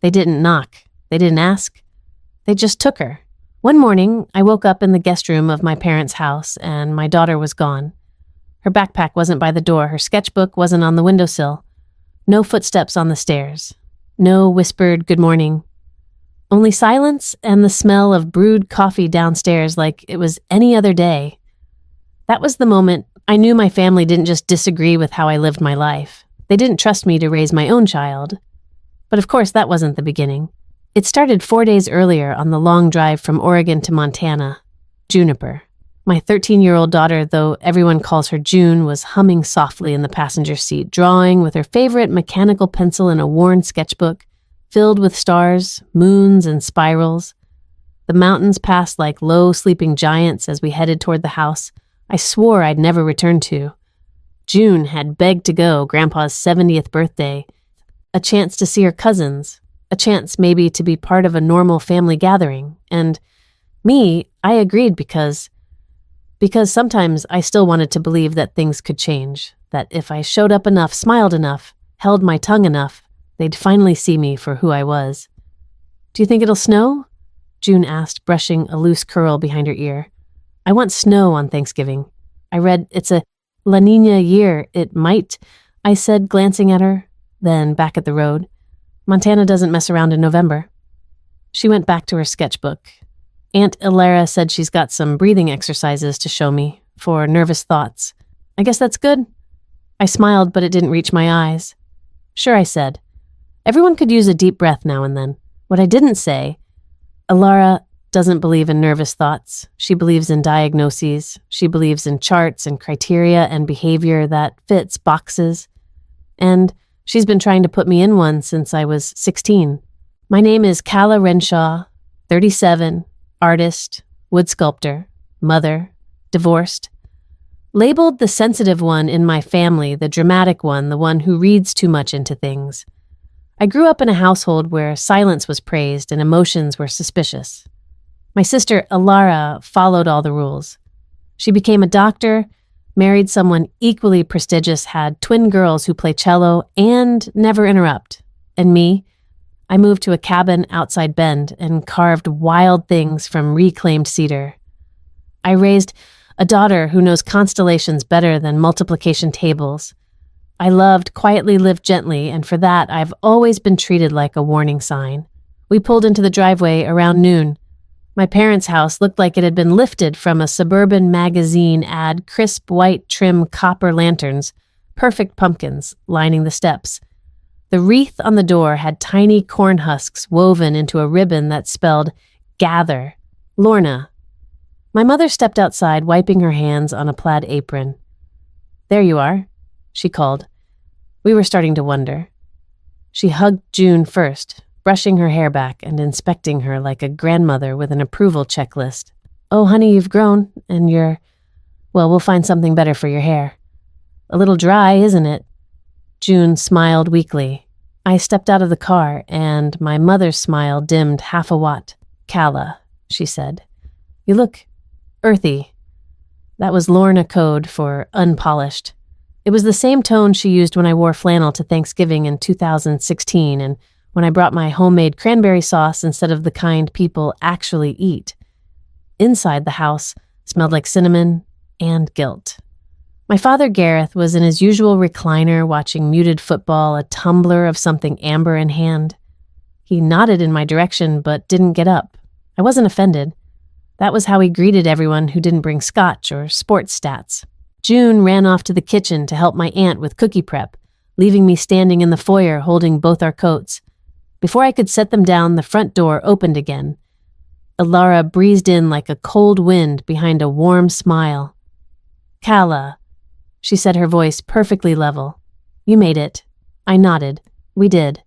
They didn't knock. They didn't ask. They just took her. One morning, I woke up in the guest room of my parents' house, and my daughter was gone. Her backpack wasn't by the door. Her sketchbook wasn't on the windowsill. No footsteps on the stairs. No whispered good morning. Only silence and the smell of brewed coffee downstairs like it was any other day. That was the moment I knew my family didn't just disagree with how I lived my life. They didn't trust me to raise my own child. But of course, that wasn't the beginning. It started 4 days earlier on the long drive from Oregon to Montana. Juniper. My 13-year-old daughter, though everyone calls her June, was humming softly in the passenger seat, drawing with her favorite mechanical pencil in a worn sketchbook, filled with stars, moons, and spirals. The mountains passed like low, sleeping giants as we headed toward the house I swore I'd never return to. June had begged to go, Grandpa's 70th birthday, a chance to see her cousins, a chance maybe to be part of a normal family gathering. And me, I agreed because sometimes I still wanted to believe that things could change, that if I showed up enough, smiled enough, held my tongue enough, they'd finally see me for who I was. "Do you think it'll snow?" June asked, brushing a loose curl behind her ear. "I want snow on Thanksgiving. I read it's a La Niña year. It might," I said, glancing at her, then back at the road. "Montana doesn't mess around in November." She went back to her sketchbook. Aunt Ilara said she's got some breathing exercises to show me for nervous thoughts. "I guess that's good." I smiled, but it didn't reach my eyes. "Sure," I said. Everyone could use a deep breath now and then. What I didn't say, Ilara doesn't believe in nervous thoughts. She believes in diagnoses. She believes in charts and criteria and behavior that fits boxes. And she's been trying to put me in one since I was 16. My name is Calla Renshaw, 37, artist, wood sculptor, mother, divorced. Labeled the sensitive one in my family, the dramatic one, the one who reads too much into things. I grew up in a household where silence was praised and emotions were suspicious. My sister, Ilara, followed all the rules. She became a doctor, married someone equally prestigious, had twin girls who play cello and never interrupt. And me, I moved to a cabin outside Bend and carved wild things from reclaimed cedar. I raised a daughter who knows constellations better than multiplication tables. I loved quietly lived gently, and for that I've always been treated like a warning sign. We pulled into the driveway around noon. My parents' house looked like it had been lifted from a suburban magazine ad, crisp white trim copper lanterns, perfect pumpkins lining the steps. The wreath on the door had tiny corn husks woven into a ribbon that spelled "Gather, Lorna." My mother stepped outside, wiping her hands on a plaid apron. "There you are," she called. We were starting to wonder. She hugged June first, brushing her hair back and inspecting her like a grandmother with an approval checklist. "Oh, honey, you've grown, and we'll find something better for your hair. A little dry, isn't it?" June smiled weakly. I stepped out of the car, and my mother's smile dimmed half a watt. "Calla," she said. "You look earthy." That was Lorna code for unpolished. It was the same tone she used when I wore flannel to Thanksgiving in 2016 and when I brought my homemade cranberry sauce instead of the kind people actually eat. Inside the house smelled like cinnamon and guilt. My father, Gareth, was in his usual recliner watching muted football, a tumbler of something amber in hand. He nodded in my direction but didn't get up. I wasn't offended. That was how he greeted everyone who didn't bring scotch or sports stats. June ran off to the kitchen to help my aunt with cookie prep, leaving me standing in the foyer holding both our coats. Before I could set them down, the front door opened again. Ilara breezed in like a cold wind behind a warm smile. "Calla," she said, her voice perfectly level. "You made it." I nodded. We did.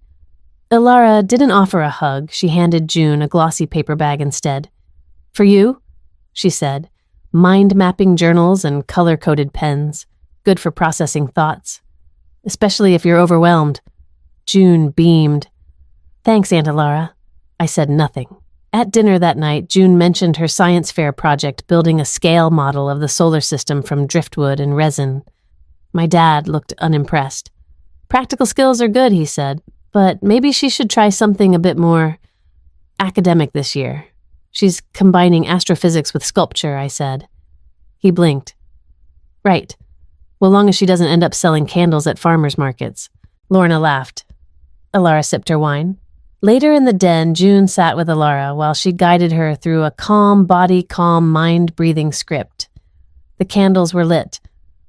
Ilara didn't offer a hug. She handed June a glossy paper bag instead. "For you?" she said. Mind-mapping journals and color-coded pens. Good for processing thoughts. Especially if you're overwhelmed. June beamed. "Thanks, Aunt Ilara." I said nothing. At dinner that night, June mentioned her science fair project building a scale model of the solar system from driftwood and resin. My dad looked unimpressed. "Practical skills are good," he said, but maybe she should try something a bit more academic this year. She's combining astrophysics with sculpture, I said. He blinked. Right. Well, long as she doesn't end up selling candles at farmers markets. Lorna laughed. Alara sipped her wine. Later in the den, June sat with Alara while she guided her through a calm body, calm mind-breathing script. The candles were lit.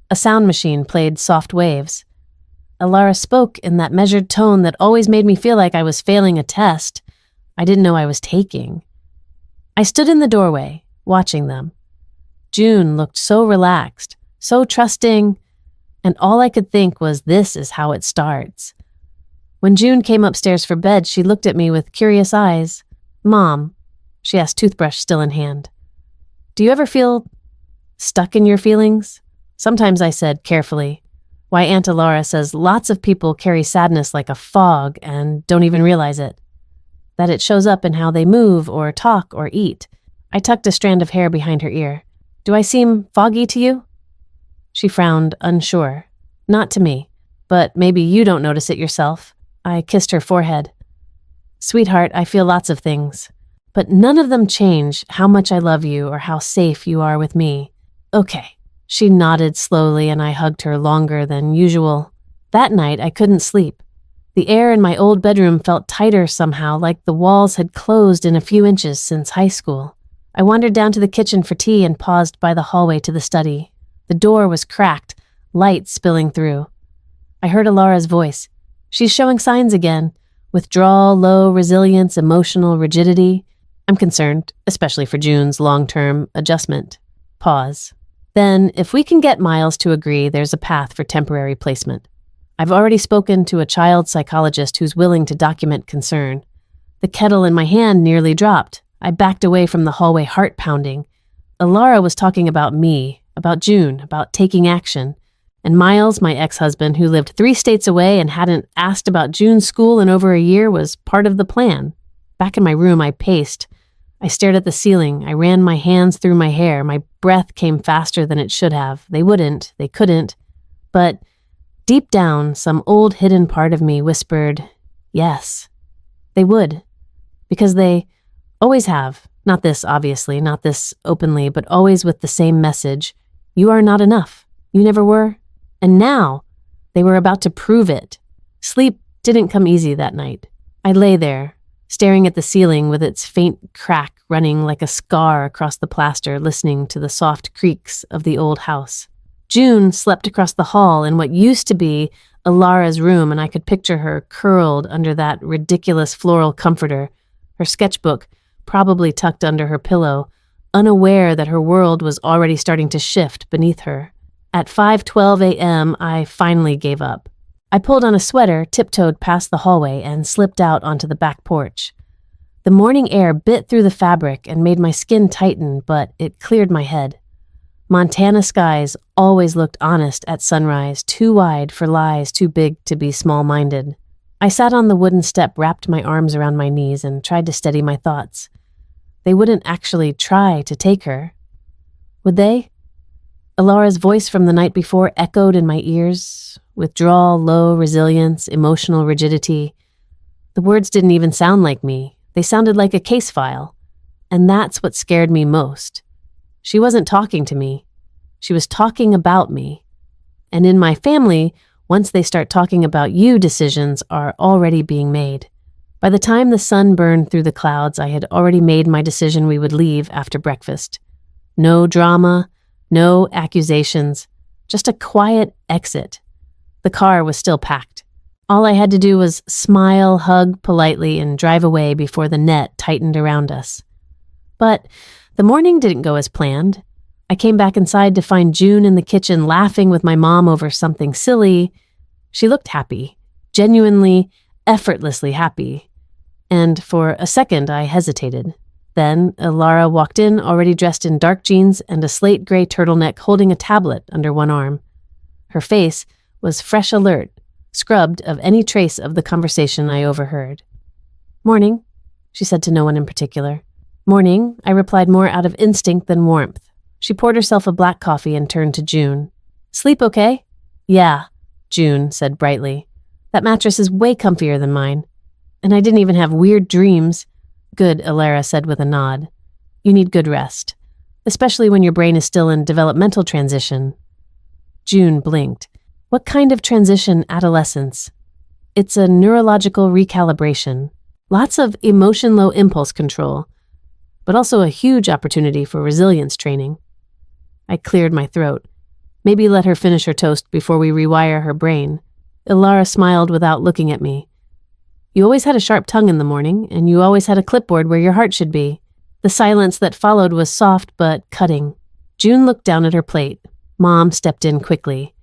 A sound machine played soft waves. Alara spoke in that measured tone that always made me feel like I was failing a test I didn't know I was taking. I stood in the doorway, watching them. June looked so relaxed, so trusting, and all I could think was this is how it starts. When June came upstairs for bed, she looked at me with curious eyes. Mom, she asked, toothbrush still in hand, do you ever feel stuck in your feelings? Sometimes, I said carefully. Why, Aunt Alara says lots of people carry sadness like a fog and don't even realize it. That it shows up in how they move or talk or eat. I tucked a strand of hair behind her ear. Do I seem foggy to you? She frowned, unsure. Not to me, but maybe you don't notice it yourself. I kissed her forehead. Sweetheart, I feel lots of things, but none of them change how much I love you or how safe you are with me. Okay. She nodded slowly and I hugged her longer than usual. That night, I couldn't sleep. The air in my old bedroom felt tighter somehow, like the walls had closed in a few inches since high school. I wandered down to the kitchen for tea and paused by the hallway to the study. The door was cracked, light spilling through. I heard Alara's voice. She's showing signs again. Withdrawal, low resilience, emotional rigidity. I'm concerned, especially for June's long-term adjustment. Pause. Then, if we can get Miles to agree, there's a path for temporary placement. I've already spoken to a child psychologist who's willing to document concern. The kettle in my hand nearly dropped. I backed away from the hallway, heart pounding. Alara was talking about me, about June, about taking action. And Miles, my ex-husband, who lived 3 states away and hadn't asked about June's school in over a year, was part of the plan. Back in my room, I paced. I stared at the ceiling. I ran my hands through my hair. My breath came faster than it should have. They couldn't. But deep down, some old hidden part of me whispered, yes, they would. Because they always have. Not this, obviously, not this openly, but always with the same message. You are not enough. You never were. And now, they were about to prove it. Sleep didn't come easy that night. I lay there, staring at the ceiling with its faint crack running like a scar across the plaster, listening to the soft creaks of the old house. June slept across the hall in what used to be Alara's room, and I could picture her curled under that ridiculous floral comforter, her sketchbook probably tucked under her pillow, unaware that her world was already starting to shift beneath her. At 5:12 a.m., I finally gave up. I pulled on a sweater, tiptoed past the hallway, and slipped out onto the back porch. The morning air bit through the fabric and made my skin tighten, but it cleared my head. Montana skies always looked honest at sunrise, too wide for lies too big to be small-minded. I sat on the wooden step, wrapped my arms around my knees, and tried to steady my thoughts. They wouldn't actually try to take her. Would they? Alara's voice from the night before echoed in my ears. Withdrawal, low resilience, emotional rigidity. The words didn't even sound like me. They sounded like a case file. And that's what scared me most. She wasn't talking to me. She was talking about me. And in my family, once they start talking about you, decisions are already being made. By the time the sun burned through the clouds, I had already made my decision we would leave after breakfast. No drama, no accusations, just a quiet exit. The car was still packed. All I had to do was smile, hug politely, and drive away before the net tightened around us. But the morning didn't go as planned. I came back inside to find June in the kitchen laughing with my mom over something silly. She looked happy, genuinely, effortlessly happy. And for a second, I hesitated. Then Alara walked in, already dressed in dark jeans and a slate gray turtleneck, holding a tablet under one arm. Her face was fresh alert, scrubbed of any trace of the conversation I overheard. "Morning," she said to no one in particular. "Morning," I replied more out of instinct than warmth. She poured herself a black coffee and turned to June. "Sleep okay?" "Yeah," June said brightly. That mattress is way comfier than mine. And I didn't even have weird dreams. Good, Alara said with a nod. You need good rest, especially when your brain is still in developmental transition. June blinked. What kind of transition adolescence? It's a neurological recalibration. Lots of emotion-low impulse control, but also a huge opportunity for resilience training. I cleared my throat. Maybe let her finish her toast before we rewire her brain. Ilara smiled without looking at me. You always had a sharp tongue in the morning, and you always had a clipboard where your heart should be. The silence that followed was soft but cutting. June looked down at her plate. Mom stepped in quickly.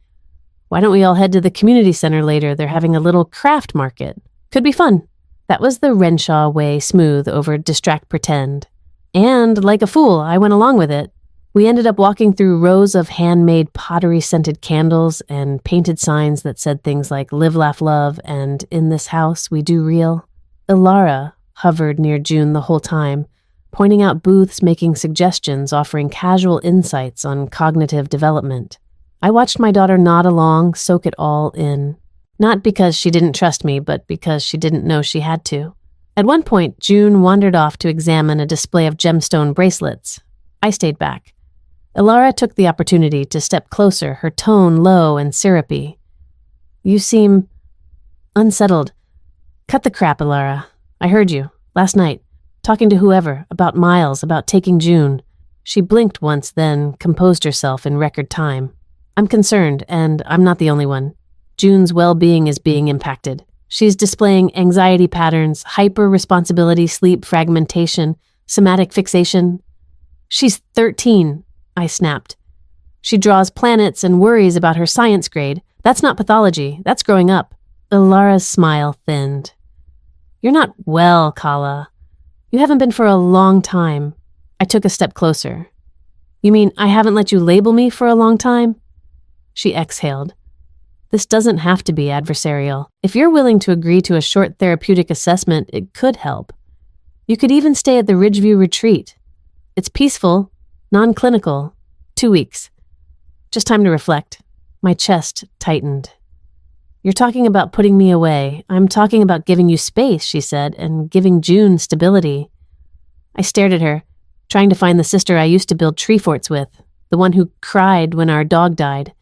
Why don't we all head to the community center later? They're having a little craft market. Could be fun. That was the Renshaw way, smooth over distract pretend. And, like a fool, I went along with it. We ended up walking through rows of handmade pottery-scented candles and painted signs that said things like live, laugh, love and in this house we do real. Ilara hovered near June the whole time, pointing out booths, making suggestions, offering casual insights on cognitive development. I watched my daughter nod along, soak it all in. Not because she didn't trust me, but because she didn't know she had to. At one point, June wandered off to examine a display of gemstone bracelets. I stayed back. Ilara took the opportunity to step closer, her tone low and syrupy. You seem unsettled. Cut the crap, Ilara. I heard you, last night, talking to whoever, about Miles, about taking June. She blinked once, then composed herself in record time. I'm concerned, and I'm not the only one. June's well-being is being impacted. She's displaying anxiety patterns, hyper-responsibility, sleep fragmentation, somatic fixation. She's 13. I snapped. She draws planets and worries about her science grade. That's not pathology. That's growing up. Ilara's smile thinned. You're not well, Kala. You haven't been for a long time. I took a step closer. You mean I haven't let you label me for a long time? She exhaled. This doesn't have to be adversarial. If you're willing to agree to a short therapeutic assessment, it could help. You could even stay at the Ridgeview retreat. It's peaceful, non-clinical. 2 weeks. Just time to reflect. My chest tightened. You're talking about putting me away. I'm talking about giving you space, she said, and giving June stability. I stared at her, trying to find the sister I used to build tree forts with, the one who cried when our dog died.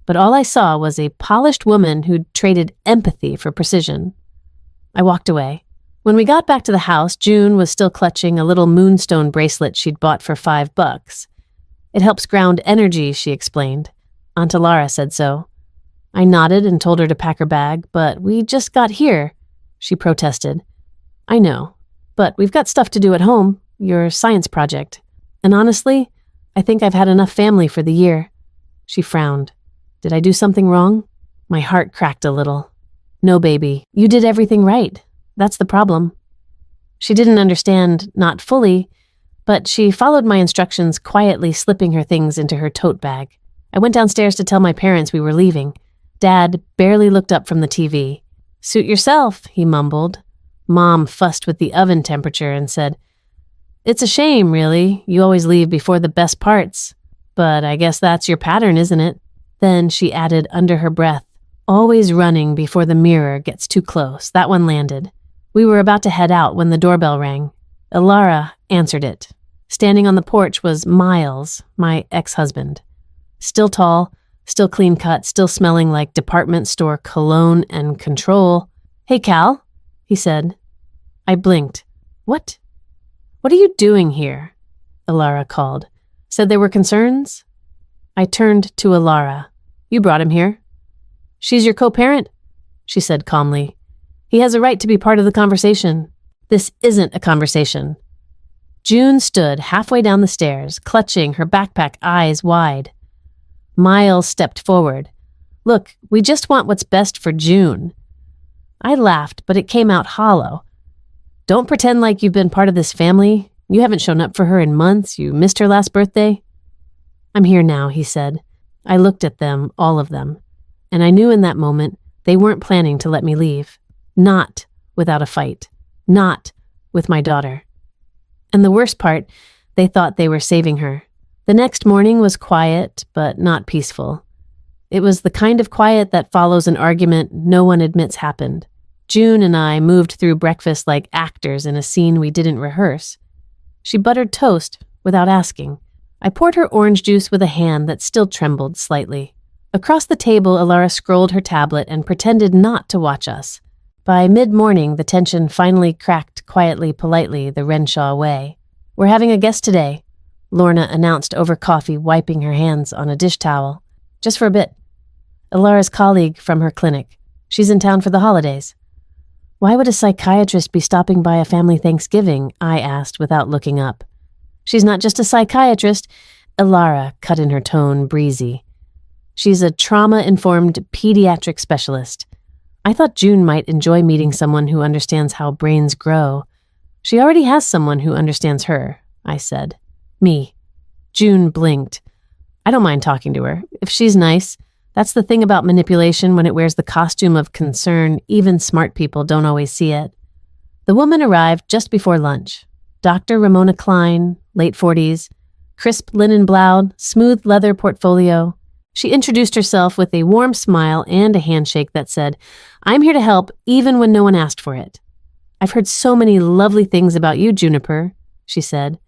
But all I saw was a polished woman who'd traded empathy for precision. I walked away. When we got back to the house, June was still clutching a little moonstone bracelet she'd bought for $5. It helps ground energy, she explained. Aunt Ilara said so. I nodded and told her to pack her bag, but we just got here, she protested. I know, but we've got stuff to do at home, your science project. And honestly, I think I've had enough family for the year. She frowned. Did I do something wrong? My heart cracked a little. No, baby, you did everything right. That's the problem. She didn't understand, not fully, but she followed my instructions, quietly slipping her things into her tote bag. I went downstairs to tell my parents we were leaving. Dad barely looked up from the TV. Suit yourself, he mumbled. Mom fussed with the oven temperature and said, It's a shame, really. You always leave before the best parts. But I guess that's your pattern, isn't it? Then she added under her breath, Always running before the mirror gets too close. That one landed. We were about to head out when the doorbell rang. Ilara answered it. Standing on the porch was Miles, my ex-husband. Still tall, still clean-cut, still smelling like department store cologne and control. Hey, Cal, he said. I blinked. What? What are you doing here? Ilara called. Said there were concerns? I turned to Ilara. You brought him here. She's your co-parent, she said calmly. He has a right to be part of the conversation. This isn't a conversation. June stood halfway down the stairs, clutching her backpack, eyes wide. Miles stepped forward. Look, we just want what's best for June. I laughed, but it came out hollow. Don't pretend like you've been part of this family. You haven't shown up for her in months. You missed her last birthday. I'm here now, he said. I looked at them, all of them, and I knew in that moment they weren't planning to let me leave. Not without a fight. Not with my daughter. And the worst part, they thought they were saving her. The next morning was quiet, but not peaceful. It was the kind of quiet that follows an argument no one admits happened. June and I moved through breakfast like actors in a scene we didn't rehearse. She buttered toast without asking. I poured her orange juice with a hand that still trembled slightly. Across the table, Alara scrolled her tablet and pretended not to watch us. By mid-morning, the tension finally cracked quietly, politely, the Renshaw way. "We're having a guest today," Lorna announced over coffee, wiping her hands on a dish towel. "Just for a bit. Alara's colleague from her clinic. She's in town for the holidays." "Why would a psychiatrist be stopping by a family Thanksgiving?" I asked without looking up. "She's not just a psychiatrist," Alara cut in her tone, breezy. "She's a trauma-informed pediatric specialist. I thought June might enjoy meeting someone who understands how brains grow. She already has someone who understands her," I said. "Me." June blinked. "I don't mind talking to her, if she's nice. That's the thing about manipulation when it wears the costume of concern. Even smart people don't always see it." The woman arrived just before lunch. Dr. Ramona Klein, late 40s, crisp linen blouse, smooth leather portfolio. She introduced herself with a warm smile and a handshake that said, "I'm here to help even when no one asked for it." "I've heard so many lovely things about you, Juniper," she said.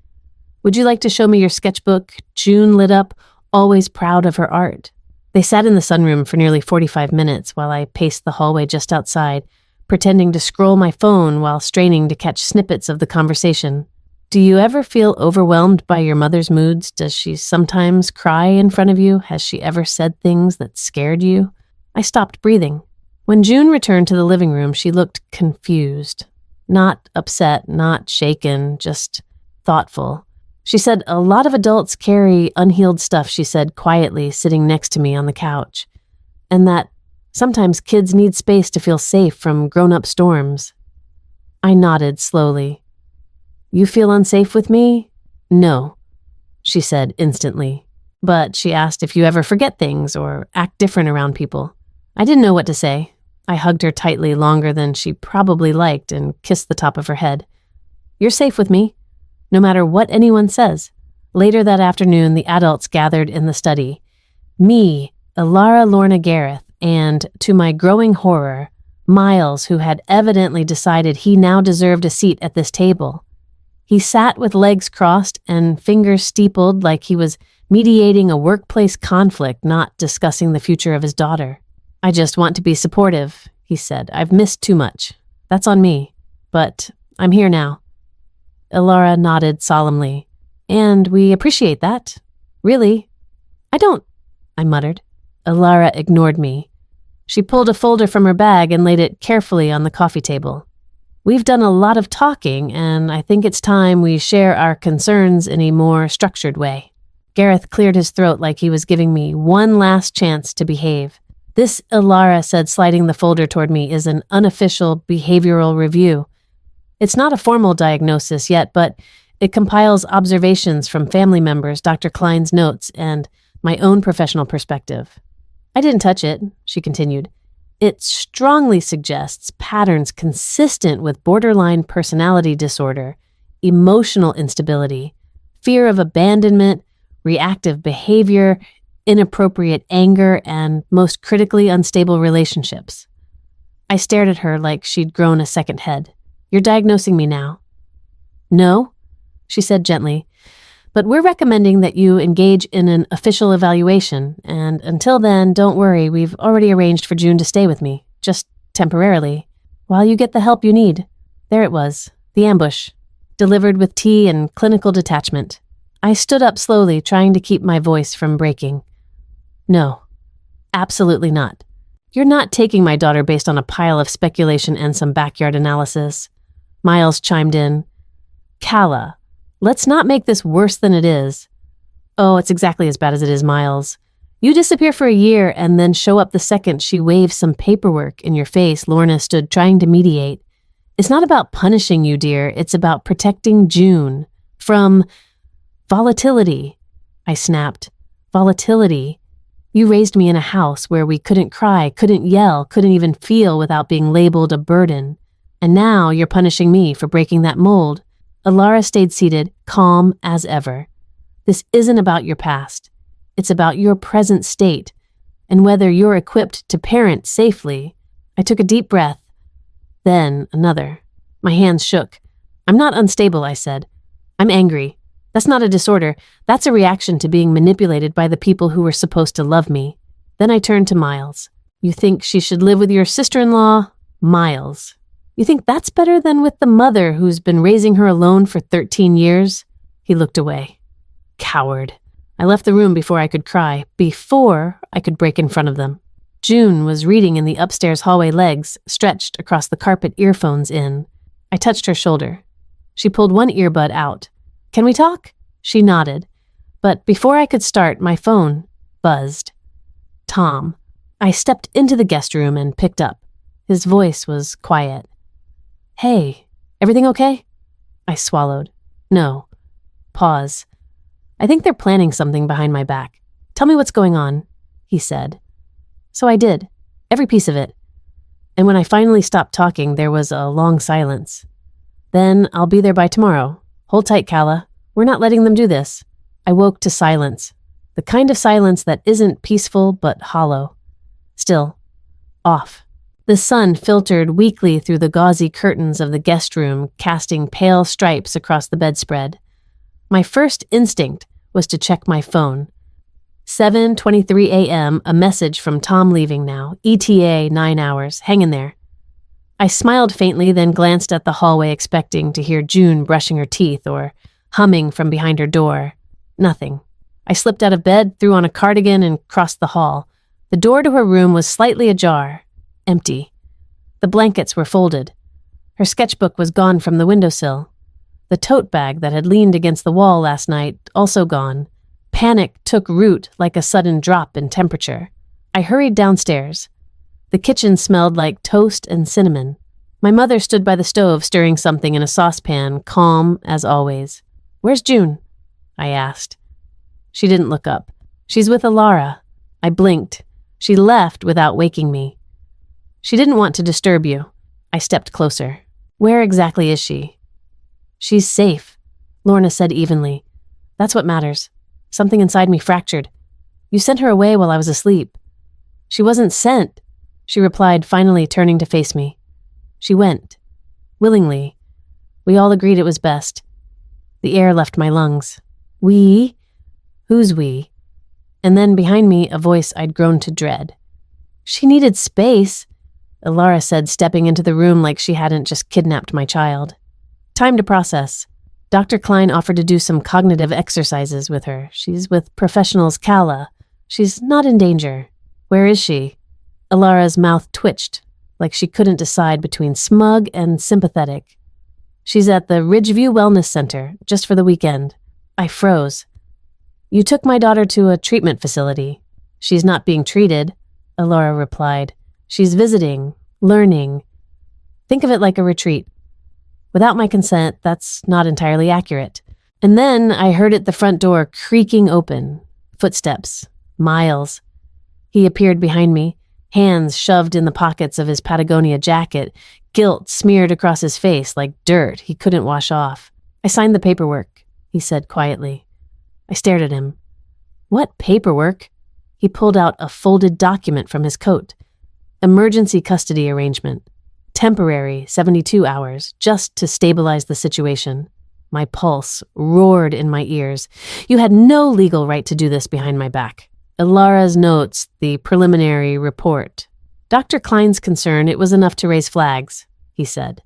"Would you like to show me your sketchbook?" June lit up, always proud of her art. They sat in the sunroom for nearly 45 minutes while I paced the hallway just outside, pretending to scroll my phone while straining to catch snippets of the conversation. "Do you ever feel overwhelmed by your mother's moods? Does she sometimes cry in front of you? Has she ever said things that scared you?" I stopped breathing. When June returned to the living room, she looked confused. Not upset, not shaken, just thoughtful. She said, "A lot of adults carry unhealed stuff," she said quietly, sitting next to me on the couch. "And that sometimes kids need space to feel safe from grown-up storms." I nodded slowly. "You feel unsafe with me?" "No," she said instantly. But she asked if you ever forget things or act different around people. I didn't know what to say. I hugged her tightly longer than she probably liked and kissed the top of her head. "You're safe with me, no matter what anyone says." Later that afternoon, the adults gathered in the study. Me, Alara Lorna Gareth, and, to my growing horror, Miles, who had evidently decided he now deserved a seat at this table. He sat with legs crossed and fingers steepled like he was mediating a workplace conflict, not discussing the future of his daughter. "I just want to be supportive," he said. "I've missed too much. That's on me. But I'm here now." Alara nodded solemnly. "And we appreciate that. Really." "I don't," I muttered. Alara ignored me. She pulled a folder from her bag and laid it carefully on the coffee table. "We've done a lot of talking, and I think it's time we share our concerns in a more structured way." Gareth cleared his throat like he was giving me one last chance to behave. "This," Alara said, sliding the folder toward me, "is an unofficial behavioral review. It's not a formal diagnosis yet, but it compiles observations from family members, Dr. Klein's notes, and my own professional perspective." "I didn't touch it," she continued. "It strongly suggests patterns consistent with borderline personality disorder, emotional instability, fear of abandonment, reactive behavior, inappropriate anger, and most critically unstable relationships." I stared at her like she'd grown a second head. "You're diagnosing me now?" "No," she said gently, "but we're recommending that you engage in an official evaluation, and until then, don't worry, we've already arranged for June to stay with me, just temporarily, while you get the help you need." There it was, the ambush, delivered with tea and clinical detachment. I stood up slowly, trying to keep my voice from breaking. "No, absolutely not. You're not taking my daughter based on a pile of speculation and some backyard analysis." Miles chimed in. "Kala, let's not make this worse than it is." "Oh, it's exactly as bad as it is, Miles. You disappear for a year and then show up the second she waves some paperwork in your face," Lorna stood trying to mediate. "It's not about punishing you, dear. It's about protecting June from volatility." I snapped. "Volatility? You raised me in a house where we couldn't cry, couldn't yell, couldn't even feel without being labeled a burden. And now you're punishing me for breaking that mold." Alara stayed seated, calm as ever. "This isn't about your past. It's about your present state. and whether you're equipped to parent safely. I took a deep breath, then another. My hands shook. I'm not unstable, I said. I'm angry. That's not a disorder. That's a reaction to being manipulated by the people who were supposed to love me. Then I turned to Miles. You think she should live with your sister-in-law? Miles. You think that's better than with the mother who's been raising her alone for 13 years? He looked away. Coward. I left the room before I could cry, before I could break in front of them. June was reading in the upstairs hallway, legs stretched across the carpet, earphones in. I touched her shoulder. She pulled one earbud out. Can we talk? She nodded. But before I could start, my phone buzzed. Tom. I stepped into the guest room and picked up. His voice was quiet. Hey, everything okay? I swallowed. No. Pause. I think they're planning something behind my back. Tell me what's going on, he said. So I did. Every piece of it. And when I finally stopped talking, there was a long silence. Then I'll be there by tomorrow. Hold tight, Calla. We're not letting them do this. I woke to silence. The kind of silence that isn't peaceful but hollow. Still. Off. The sun filtered weakly through the gauzy curtains of the guest room, casting pale stripes across the bedspread. My first instinct was to check my phone. 7:23 a.m., a message from Tom leaving now. ETA 9 hours. Hang in there. I smiled faintly, then glanced at the hallway, expecting to hear June brushing her teeth or humming from behind her door. Nothing. I slipped out of bed, threw on a cardigan, and crossed the hall. The door to her room was slightly ajar. Empty. The blankets were folded. Her sketchbook was gone from the windowsill. The tote bag that had leaned against the wall last night, also gone. Panic took root like a sudden drop in temperature. I hurried downstairs. The kitchen smelled like toast and cinnamon. My mother stood by the stove stirring something in a saucepan, calm as always. Where's June? I asked. She didn't look up. She's with Alara. I blinked. She left without waking me. She didn't want to disturb you. I stepped closer. Where exactly is she? She's safe, Lorna said evenly. That's what matters. Something inside me fractured. You sent her away while I was asleep. She wasn't sent, she replied, finally turning to face me. She went. Willingly. We all agreed it was best. The air left my lungs. We? Who's we? And then behind me, a voice I'd grown to dread. She needed space, Alara said, stepping into the room like she hadn't just kidnapped my child. Time to process. Dr. Klein offered to do some cognitive exercises with her. She's with professionals, Calla. She's not in danger. Where is she? Alara's mouth twitched, like she couldn't decide between smug and sympathetic. She's at the Ridgeview Wellness Center, just for the weekend. I froze. You took my daughter to a treatment facility. She's not being treated, Alara replied. She's visiting, learning. Think of it like a retreat. Without my consent, that's not entirely accurate. And then I heard the front door creaking open. Footsteps. Miles. He appeared behind me, hands shoved in the pockets of his Patagonia jacket, guilt smeared across his face like dirt he couldn't wash off. I signed the paperwork, he said quietly. I stared at him. What paperwork? He pulled out a folded document from his coat. Emergency custody arrangement. Temporary 72 hours, just to stabilize the situation. My pulse roared in my ears. You had no legal right to do this behind my back. Alara's notes, the preliminary report. Dr. Klein's concern, it was enough to raise flags, he said.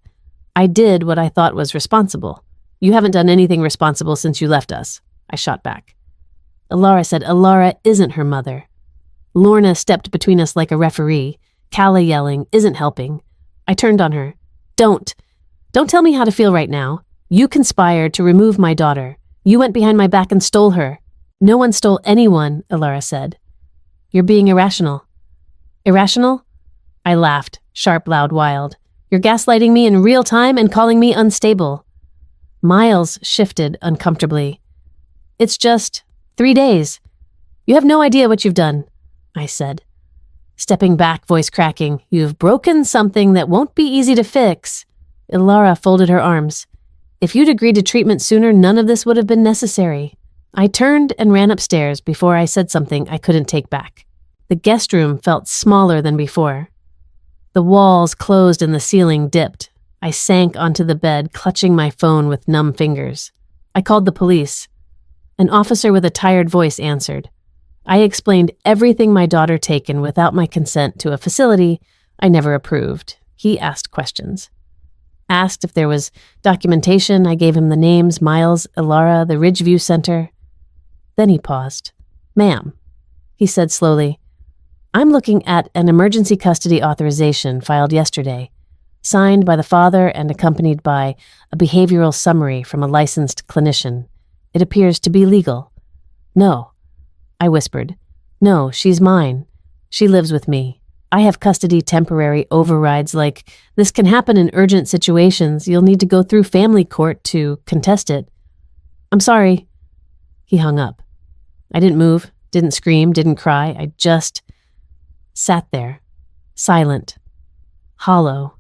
I did what I thought was responsible. You haven't done anything responsible since you left us, I shot back. Alara said Alara isn't her mother. Lorna stepped between us like a referee. Calla yelling isn't helping. I turned on her. Don't tell me how to feel right now. You conspired to remove my daughter. You went behind my back and stole her. No one stole anyone, Alara said. You're being irrational. Irrational? I laughed, sharp, loud, wild. You're gaslighting me in real time and calling me unstable. Miles shifted uncomfortably. It's just 3 days. You have no idea what you've done, I said. Stepping back, voice cracking. You've broken something that won't be easy to fix. Alara folded her arms. If you'd agreed to treatment sooner, none of this would have been necessary. I turned and ran upstairs before I said something I couldn't take back. The guest room felt smaller than before. The walls closed and the ceiling dipped. I sank onto the bed, clutching my phone with numb fingers. I called the police. An officer with a tired voice answered. I explained everything my daughter taken without my consent to a facility I never approved. He asked questions. Asked if there was documentation. I gave him the names, Miles, Ilara, the Ridgeview Center. Then he paused. Ma'am, he said slowly, I'm looking at an emergency custody authorization filed yesterday, signed by the father and accompanied by a behavioral summary from a licensed clinician. It appears to be legal. No, I whispered. No, she's mine. She lives with me. I have custody temporary overrides like this can happen in urgent situations. You'll need to go through family court to contest it. I'm sorry. He hung up. I didn't move, didn't scream, didn't cry. I just sat there, silent, hollow,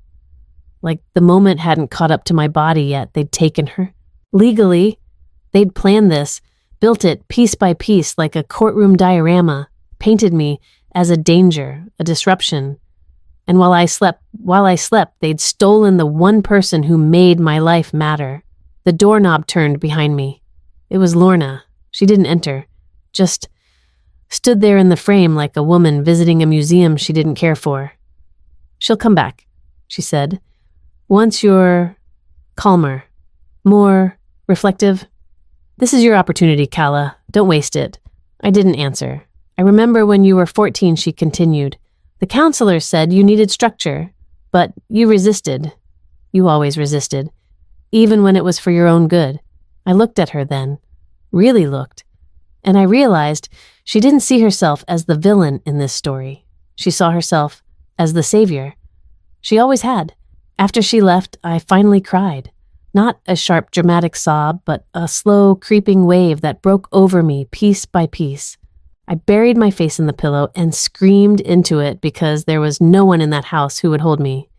like the moment hadn't caught up to my body yet. They'd taken her. Legally, they'd planned this, built it piece by piece like a courtroom diorama, painted me as a danger, a disruption. And while I slept, they'd stolen the one person who made my life matter. The doorknob turned behind me. It was Lorna. She didn't enter, just stood there in the frame like a woman visiting a museum she didn't care for. She'll come back, she said. Once you're calmer, more reflective. This is your opportunity, Kala. Don't waste it. I didn't answer. I remember when you were 14, she continued. The counselor said you needed structure, but you resisted. You always resisted, even when it was for your own good. I looked at her then, really looked, and I realized she didn't see herself as the villain in this story. She saw herself as the savior. She always had. After she left, I finally cried. Not a sharp, dramatic sob, but a slow, creeping wave that broke over me piece by piece. I buried my face in the pillow and screamed into it because there was no one in that house who would hold me.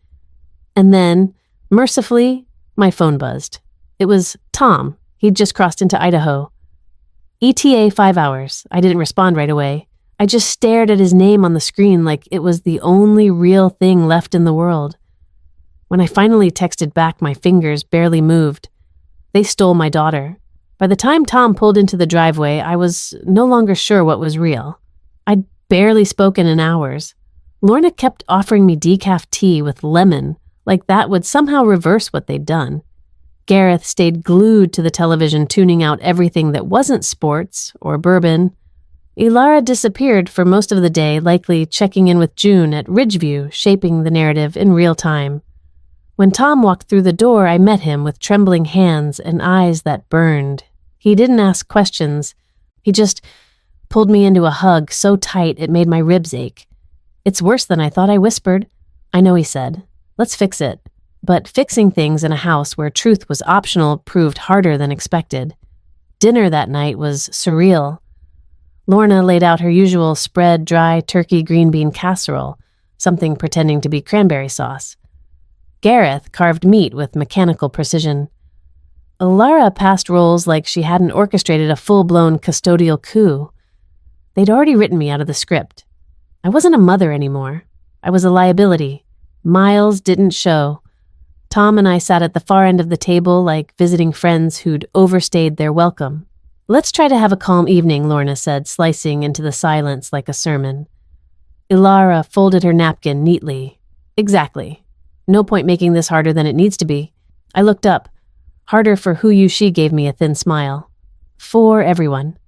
And then, mercifully, my phone buzzed. It was Tom. He'd just crossed into Idaho. ETA 5 hours. I didn't respond right away. I just stared at his name on the screen like it was the only real thing left in the world. When I finally texted back, my fingers barely moved. They stole my daughter. By the time Tom pulled into the driveway, I was no longer sure what was real. I'd barely spoken in hours. Lorna kept offering me decaf tea with lemon, like that would somehow reverse what they'd done. Gareth stayed glued to the television, tuning out everything that wasn't sports or bourbon. Ilara disappeared for most of the day, likely checking in with June at Ridgeview, shaping the narrative in real time. When Tom walked through the door, I met him with trembling hands and eyes that burned. He didn't ask questions. He just pulled me into a hug so tight it made my ribs ache. It's worse than I thought, I whispered. I know, he said. Let's fix it. But fixing things in a house where truth was optional proved harder than expected. Dinner that night was surreal. Lorna laid out her usual spread dry turkey green bean casserole, something pretending to be cranberry sauce. Gareth carved meat with mechanical precision. Ilara passed roles like she hadn't orchestrated a full-blown custodial coup. They'd already written me out of the script. I wasn't a mother anymore. I was a liability. Miles didn't show. Tom and I sat at the far end of the table like visiting friends who'd overstayed their welcome. Let's try to have a calm evening, Lorna said, slicing into the silence like a sermon. Ilara folded her napkin neatly. Exactly. No point making this harder than it needs to be. I looked up. Harder for who she gave me a thin smile. For everyone.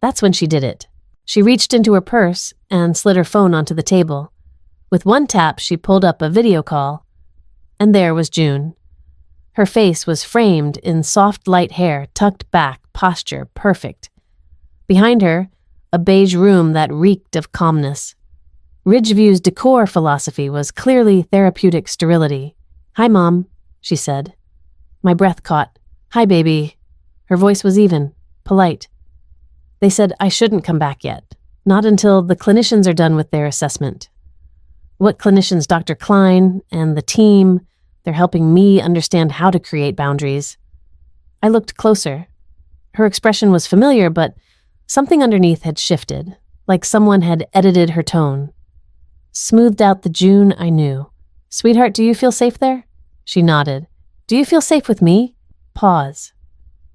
That's when she did it. She reached into her purse and slid her phone onto the table. With one tap, she pulled up a video call. And there was June. Her face was framed in soft light hair, tucked back, posture perfect. Behind her, a beige room that reeked of calmness. Ridgeview's decor philosophy was clearly therapeutic sterility. Hi, Mom, she said. My breath caught. Hi, baby. Her voice was even, polite. They said I shouldn't come back yet, not until the clinicians are done with their assessment. What clinicians? Dr. Klein and the team. They're helping me understand how to create boundaries. I looked closer. Her expression was familiar, but something underneath had shifted, like someone had edited her tone. Smoothed out the June I knew. Sweetheart, do you feel safe there? She nodded. Do you feel safe with me? Pause.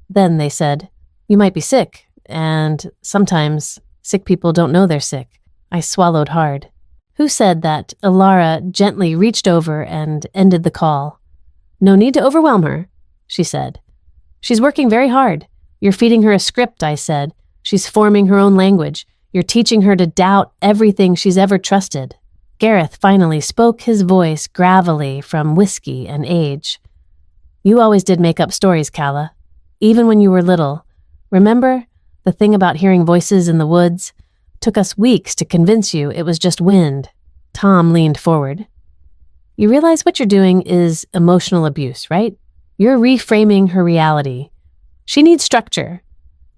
Then they said, you might be sick, and sometimes sick people don't know they're sick. I swallowed hard. Who said that? Alara gently reached over and ended the call. No need to overwhelm her, she said. She's working very hard. You're feeding her a script, I said. She's forming her own language. You're teaching her to doubt everything she's ever trusted. Gareth finally spoke, his voice gravelly from whiskey and age. You always did make up stories, Calla. Even when you were little. Remember the thing about hearing voices in the woods? Took us weeks to convince you it was just wind. Tom leaned forward. You realize what you're doing is emotional abuse, right? You're reframing her reality. She needs structure,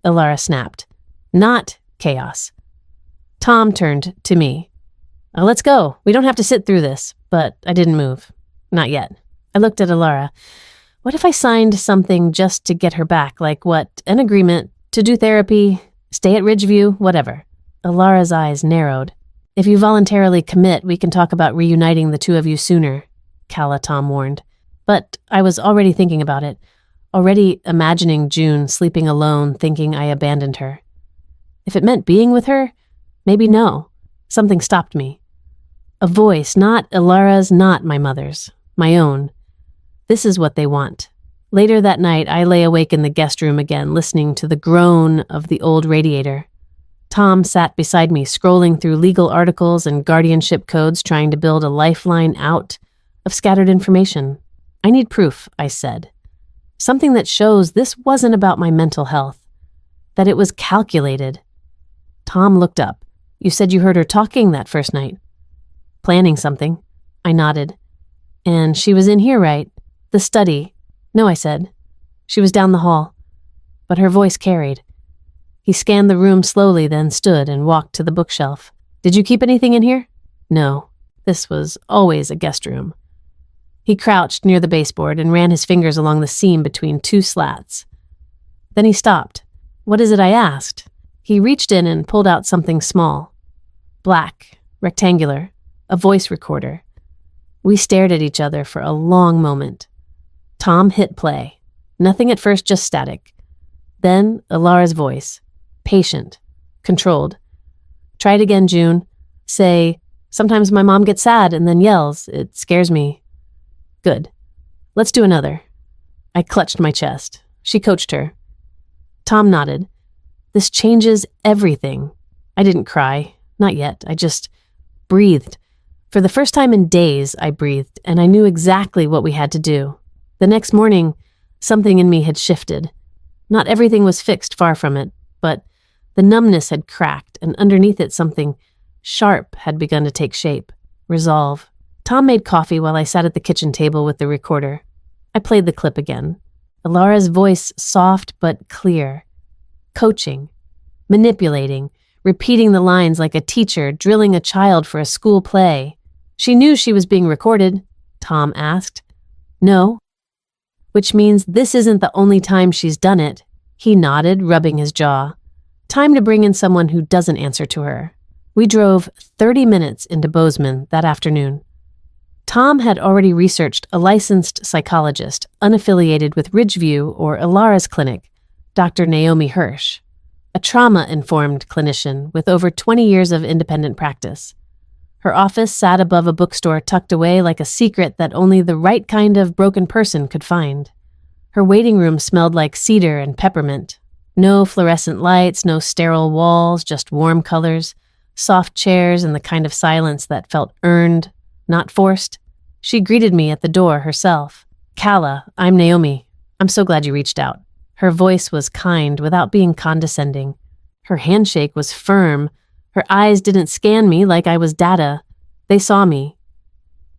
Alara snapped. Not chaos. Tom turned to me. Let's go. We don't have to sit through this. But I didn't move. Not yet. I looked at Alara. What if I signed something just to get her back, like what? An agreement to do therapy, stay at Ridgeview, whatever. Alara's eyes narrowed. If you voluntarily commit, we can talk about reuniting the two of you sooner, Calla Tom warned. But I was already thinking about it, already imagining June sleeping alone, thinking I abandoned her. If it meant being with her, maybe no. Something stopped me. A voice, not Alara's, not my mother's, my own. This is what they want. Later that night, I lay awake in the guest room again, listening to the groan of the old radiator. Tom sat beside me, scrolling through legal articles and guardianship codes, trying to build a lifeline out of scattered information. I need proof, I said. Something that shows this wasn't about my mental health, that it was calculated. Tom looked up. You said you heard her talking that first night. Planning something. I nodded. And she was in here, right? The study. No, I said. She was down the hall. But her voice carried. He scanned the room slowly, then stood and walked to the bookshelf. Did you keep anything in here? No. This was always a guest room. He crouched near the baseboard and ran his fingers along the seam between two slats. Then he stopped. What is it? I asked. He reached in and pulled out something small. Black, rectangular, a voice recorder. We stared at each other for a long moment. Tom hit play. Nothing at first, just static. Then Alara's voice. Patient. Controlled. Try it again, June. Say, sometimes my mom gets sad and then yells. It scares me. Good. Let's do another. I clutched my chest. She coached her. Tom nodded. This changes everything. I didn't cry. Not yet. I just breathed. For the first time in days, I breathed, and I knew exactly what we had to do. The next morning, something in me had shifted. Not everything was fixed, far from it, but the numbness had cracked, and underneath it something sharp had begun to take shape. Resolve. Tom made coffee while I sat at the kitchen table with the recorder. I played the clip again. Alara's voice soft but clear. Coaching. Manipulating. Repeating the lines like a teacher drilling a child for a school play. She knew she was being recorded, Tom asked. No. Which means this isn't the only time she's done it. He nodded, rubbing his jaw. Time to bring in someone who doesn't answer to her. We drove 30 minutes into Bozeman that afternoon. Tom had already researched a licensed psychologist, unaffiliated with Ridgeview or Alara's clinic, Dr. Naomi Hirsch, a trauma-informed clinician with over 20 years of independent practice. Her office sat above a bookstore tucked away like a secret that only the right kind of broken person could find. Her waiting room smelled like cedar and peppermint. No fluorescent lights, no sterile walls, just warm colors, soft chairs, and the kind of silence that felt earned, not forced. She greeted me at the door herself. Calla, I'm Naomi. I'm so glad you reached out. Her voice was kind without being condescending. Her handshake was firm. Her eyes didn't scan me like I was data. They saw me.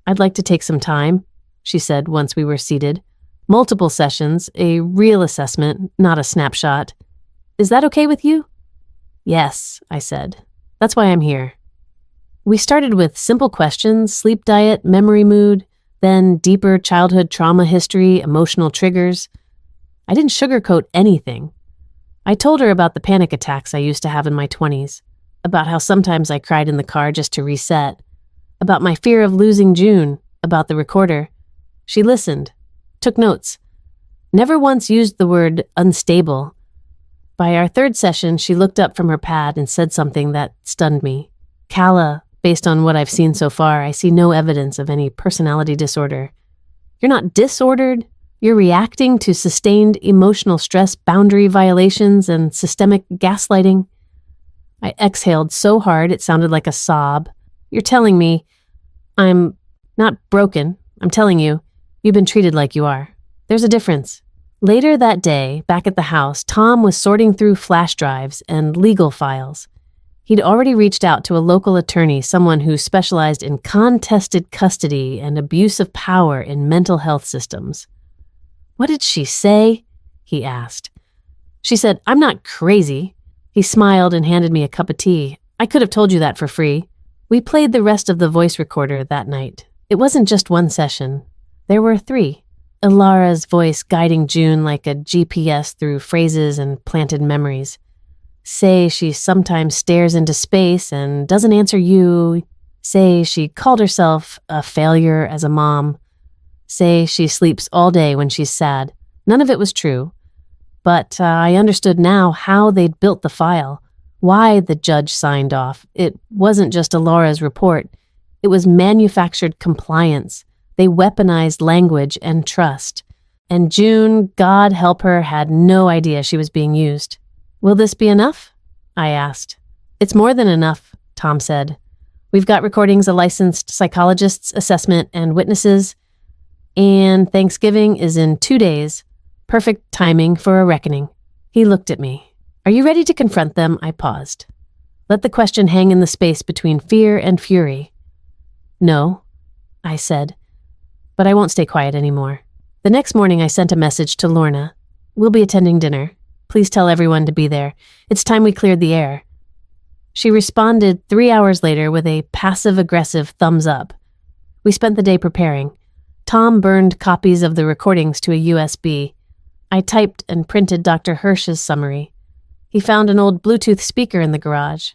I'd like to take some time, she said once we were seated. Multiple sessions, a real assessment, not a snapshot. Is that okay with you? Yes, I said. That's why I'm here. We started with simple questions, sleep diet, memory mood, then deeper childhood trauma history, emotional triggers. I didn't sugarcoat anything. I told her about the panic attacks I used to have in my 20s, about how sometimes I cried in the car just to reset, about my fear of losing June, about the recorder. She listened, took notes, never once used the word unstable. By our third session, she looked up from her pad and said something that stunned me. Kala, based on what I've seen so far, I see no evidence of any personality disorder. You're not disordered. You're reacting to sustained emotional stress, boundary violations, and systemic gaslighting. I exhaled so hard it sounded like a sob. You're telling me I'm not broken. I'm telling you, you've been treated like you are. There's a difference. Later that day, back at the house, Tom was sorting through flash drives and legal files. He'd already reached out to a local attorney, someone who specialized in contested custody and abuse of power in mental health systems. "What did she say?" he asked. She said, "I'm not crazy." He smiled and handed me a cup of tea. "I could have told you that for free." We played the rest of the voice recorder that night. It wasn't just one session. There were 3. Ilara's voice guiding June like a GPS through phrases and planted memories. Say she sometimes stares into space and doesn't answer you. Say she called herself a failure as a mom. Say she sleeps all day when she's sad. None of it was true. But I understood now how they'd built the file, why the judge signed off. It wasn't just Ilara's report. It was manufactured compliance. They weaponized language and trust. And June, God help her, had no idea she was being used. "Will this be enough?" I asked. "It's more than enough," Tom said. "We've got recordings, a licensed psychologist's assessment, and witnesses. And Thanksgiving is in 2 days. Perfect timing for a reckoning." He looked at me. "Are you ready to confront them?" I paused. Let the question hang in the space between fear and fury. "No," I said, "but I won't stay quiet anymore." The next morning I sent a message to Lorna. "We'll be attending dinner. Please tell everyone to be there. It's time we cleared the air." She responded 3 hours later with a passive-aggressive thumbs up. We spent the day preparing. Tom burned copies of the recordings to a USB. I typed and printed Dr. Hirsch's summary. He found an old Bluetooth speaker in the garage.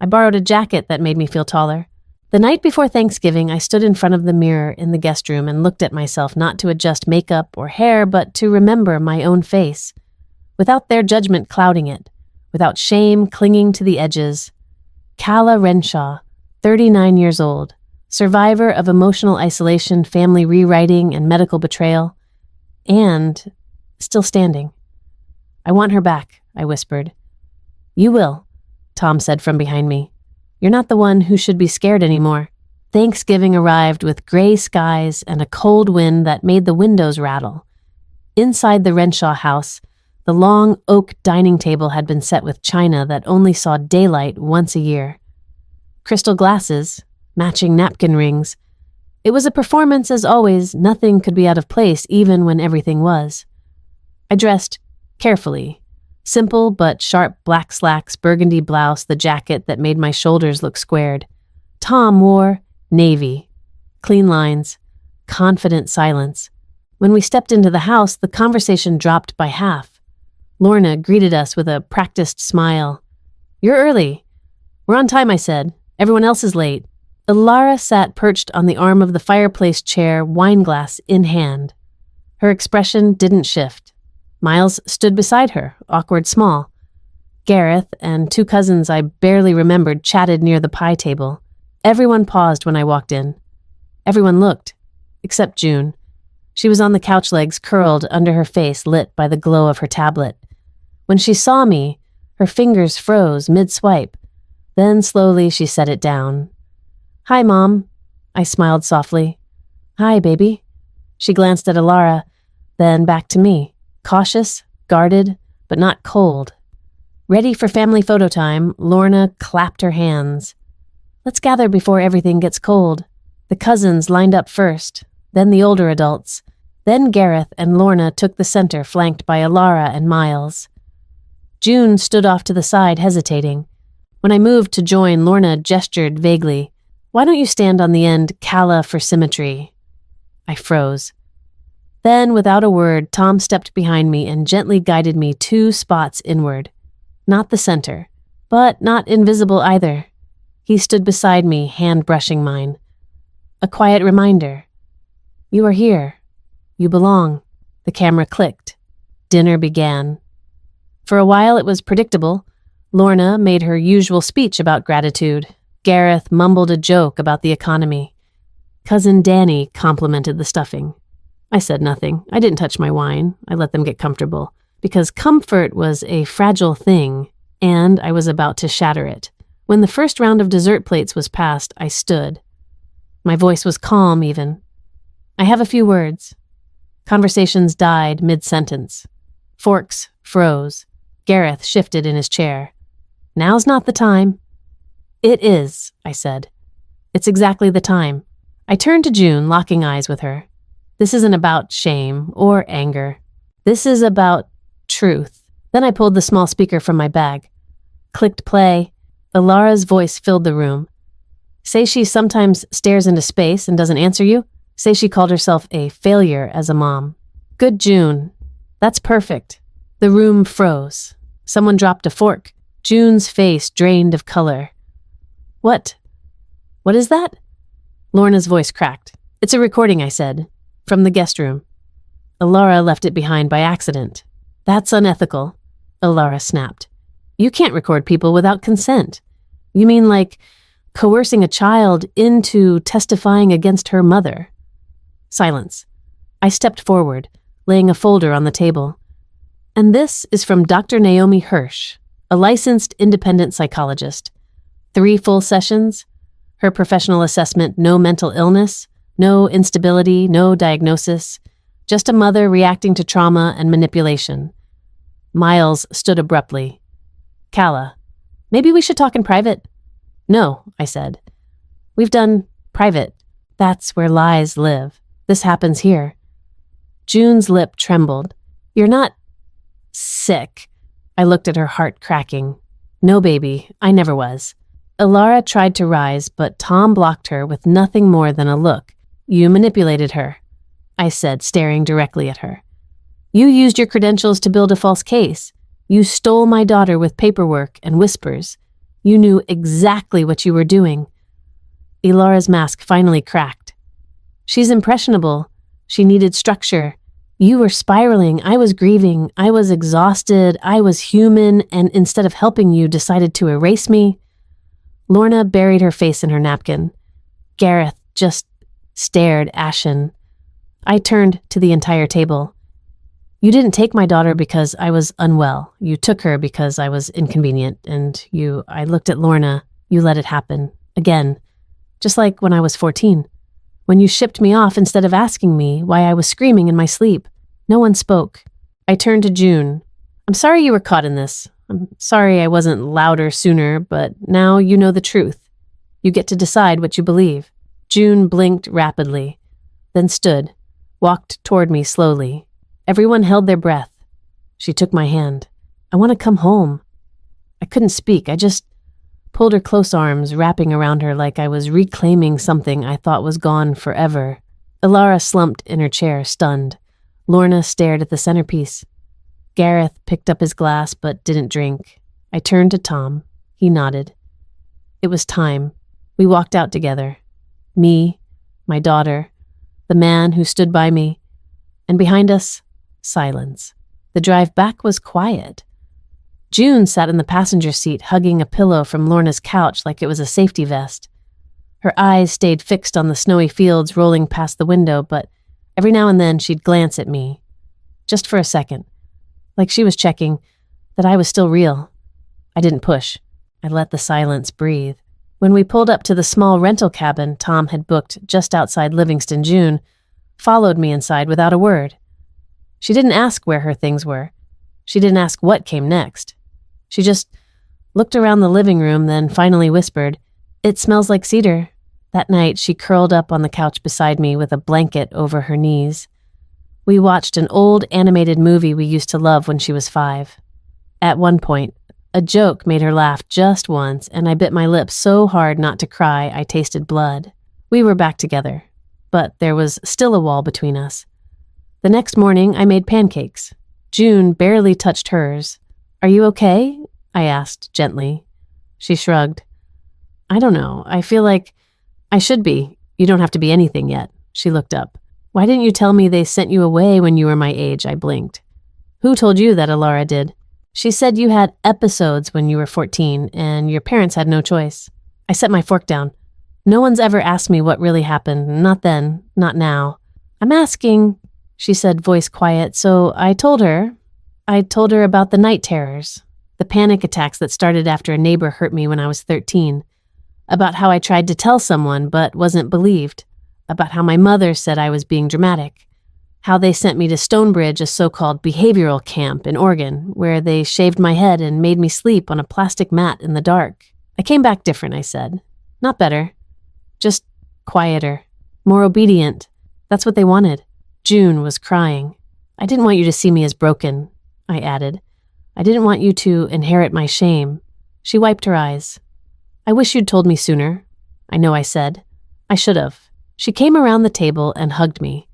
I borrowed a jacket that made me feel taller. The night before Thanksgiving, I stood in front of the mirror in the guest room and looked at myself not to adjust makeup or hair, but to remember my own face, without their judgment clouding it, without shame clinging to the edges. Kala Renshaw, 39 years old, survivor of emotional isolation, family rewriting, and medical betrayal, and still standing. "I want her back," I whispered. "You will," Tom said from behind me. "You're not the one who should be scared anymore." Thanksgiving arrived with gray skies and a cold wind that made the windows rattle. Inside the Renshaw house, the long oak dining table had been set with china that only saw daylight once a year. Crystal glasses, matching napkin rings. It was a performance as always. Nothing could be out of place even when everything was. I dressed carefully. Simple but sharp black slacks, burgundy blouse, the jacket that made my shoulders look squared. Tom wore navy. Clean lines. Confident silence. When we stepped into the house, the conversation dropped by half. Lorna greeted us with a practiced smile. "You're early." "We're on time," I said. "Everyone else is late." Ilara sat perched on the arm of the fireplace chair, wineglass in hand. Her expression didn't shift. Miles stood beside her, awkward small. Gareth and 2 cousins I barely remembered chatted near the pie table. Everyone paused when I walked in. Everyone looked, except June. She was on the couch, legs curled under her face, lit by the glow of her tablet. When she saw me, her fingers froze mid-swipe. Then slowly she set it down. "Hi, Mom," I smiled softly. "Hi, baby." She glanced at Ilara, then back to me. Cautious, guarded, but not cold. Ready for family photo time, Lorna clapped her hands. "Let's gather before everything gets cold." The cousins lined up first, then the older adults. Then Gareth and Lorna took the center, flanked by Ilara and Miles. June stood off to the side, hesitating. When I moved to join, Lorna gestured vaguely. "Why don't you stand on the end, Kala, for symmetry?" I froze. Then, without a word, Tom stepped behind me and gently guided me 2 spots inward. Not the center, but not invisible either. He stood beside me, hand brushing mine. A quiet reminder. You are here. You belong. The camera clicked. Dinner began. For a while it was predictable. Lorna made her usual speech about gratitude. Gareth mumbled a joke about the economy. Cousin Danny complimented the stuffing. I said nothing. I didn't touch my wine. I let them get comfortable, because comfort was a fragile thing, and I was about to shatter it. When the first round of dessert plates was passed, I stood. My voice was calm, even. I have a few words. Conversations died mid-sentence. Forks froze. Gareth shifted in his chair. Now's not the time. It is, I said. It's exactly the time. I turned to June, locking eyes with her. This isn't about shame or anger. This is about truth. Then I pulled the small speaker from my bag. Clicked play. Ilara's voice filled the room. Say she sometimes stares into space and doesn't answer you. Say she called herself a failure as a mom. Good, June. That's perfect. The room froze. Someone dropped a fork. June's face drained of color. What? What is that? Lorna's voice cracked. It's a recording, I said. From the guest room. Ilara left it behind by accident. That's unethical, Ilara snapped. You can't record people without consent. You mean like coercing a child into testifying against her mother? Silence. I stepped forward, laying a folder on the table. And this is from Dr. Naomi Hirsch, a licensed independent psychologist. 3 full sessions. Her professional assessment, no mental illness, no instability, no diagnosis, just a mother reacting to trauma and manipulation. Miles stood abruptly. Calla, maybe we should talk in private? No, I said. We've done private. That's where lies live. This happens here. June's lip trembled. You're not sick. I looked at her, heart cracking. No, baby, I never was. Ilara tried to rise, but Tom blocked her with nothing more than a look. You manipulated her, I said, staring directly at her. You used your credentials to build a false case. You stole my daughter with paperwork and whispers. You knew exactly what you were doing. Ilara's mask finally cracked. She's impressionable. She needed structure. You were spiraling. I was grieving. I was exhausted. I was human, and instead of helping you, decided to erase me. Lorna buried her face in her napkin. Gareth just stared ashen. I turned to the entire table. You didn't take my daughter because I was unwell. You took her because I was inconvenient, and I looked at Lorna. You let it happen. Again. Just like when I was 14. When you shipped me off instead of asking me why I was screaming in my sleep. No one spoke. I turned to June. I'm sorry you were caught in this. I'm sorry I wasn't louder sooner, but now you know the truth. You get to decide what you believe. June blinked rapidly, then stood, walked toward me slowly. Everyone held their breath. She took my hand. I want to come home. I couldn't speak. I just pulled her close arms, wrapping around her like I was reclaiming something I thought was gone forever. Ilara slumped in her chair, stunned. Lorna stared at the centerpiece. Gareth picked up his glass but didn't drink. I turned to Tom. He nodded. It was time. We walked out together. Me, my daughter, the man who stood by me, and behind us, silence. The drive back was quiet. June sat in the passenger seat, hugging a pillow from Lorna's couch like it was a safety vest. Her eyes stayed fixed on the snowy fields rolling past the window, but every now and then she'd glance at me. Just for a second. Like she was checking that I was still real. I didn't push. I let the silence breathe. When we pulled up to the small rental cabin Tom had booked just outside Livingston, June followed me inside without a word. She didn't ask where her things were. She didn't ask what came next. She just looked around the living room, then finally whispered, "It smells like cedar." That night, she curled up on the couch beside me with a blanket over her knees. We watched an old animated movie we used to love when she was 5. At one point, a joke made her laugh just once, and I bit my lip so hard not to cry I tasted blood. We were back together, but there was still a wall between us. The next morning, I made pancakes. June barely touched hers. "Are you okay?" I asked gently. She shrugged. I don't know. I feel like I should be. You don't have to be anything yet. She looked up. Why didn't you tell me they sent you away when you were my age? I blinked. Who told you that? Alara did. She said you had episodes when you were 14 and your parents had no choice. I set my fork down. No one's ever asked me what really happened. Not then. Not now. I'm asking, she said, voice quiet. So I told her about the night terrors, the panic attacks that started after a neighbor hurt me when I was 13, about how I tried to tell someone but wasn't believed, about how my mother said I was being dramatic, how they sent me to Stonebridge, a so-called behavioral camp in Oregon, where they shaved my head and made me sleep on a plastic mat in the dark. I came back different, I said. Not better. Just quieter. More obedient. That's what they wanted. June was crying. I didn't want you to see me as broken, I added. I didn't want you to inherit my shame. She wiped her eyes. I wish you'd told me sooner. I know I said. I should have. She came around the table and hugged me.